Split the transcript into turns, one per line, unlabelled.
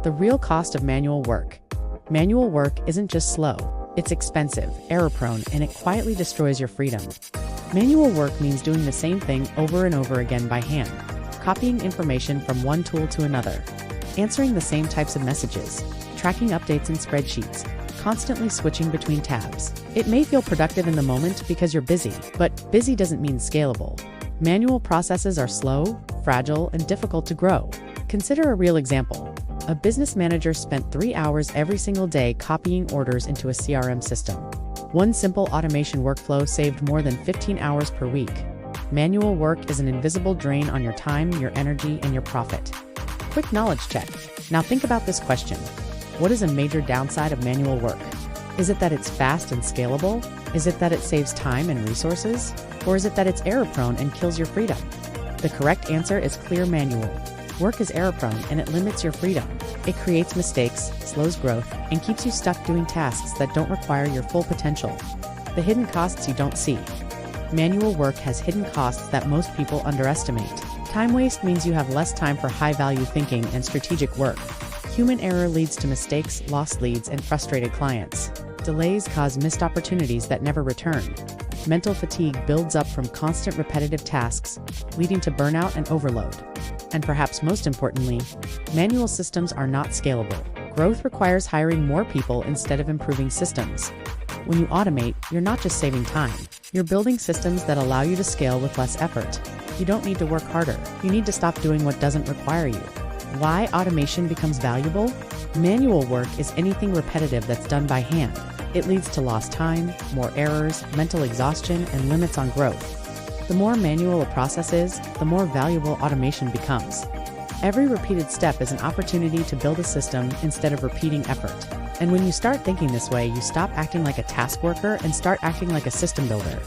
The real cost of manual work. Manual work isn't just slow, it's expensive, error-prone, and it quietly destroys your freedom. Manual work means doing the same thing over and over again by hand, copying information from one tool to another, answering the same types of messages, tracking updates in spreadsheets, constantly switching between tabs. It may feel productive in the moment because you're busy, but busy doesn't mean scalable. Manual processes are slow, fragile, and difficult to grow. Consider a real example. A business manager spent 3 hours every single day copying orders into a CRM system. One simple automation workflow saved more than 15 hours per week. Manual work is an invisible drain on your time, your energy, and your profit. Quick knowledge check. Now think about this question. What is a major downside of manual work? Is it that it's fast and scalable? Is it that it saves time and resources? Or is it that it's error-prone and kills your freedom? The correct answer is clear: manual. Work is error-prone and it limits your freedom. It creates mistakes, slows growth, and keeps you stuck doing tasks that don't require your full potential. The hidden costs you don't see. Manual work has hidden costs that most people underestimate. Time waste means you have less time for high-value thinking and strategic work. Human error leads to mistakes, lost leads, and frustrated clients. Delays cause missed opportunities that never return. Mental fatigue builds up from constant repetitive tasks, leading to burnout and overload. And perhaps most importantly, manual systems are not scalable. Growth requires hiring more people instead of improving systems. When you automate, you're not just saving time. You're building systems that allow you to scale with less effort. You don't need to work harder. You need to stop doing what doesn't require you. Why automation becomes valuable? Manual work is anything repetitive that's done by hand. It leads to lost time, more errors, mental exhaustion, and limits on growth. The more manual a process is, the more valuable automation becomes. Every repeated step is an opportunity to build a system instead of repeating effort. And when you start thinking this way, you stop acting like a task worker and start acting like a system builder.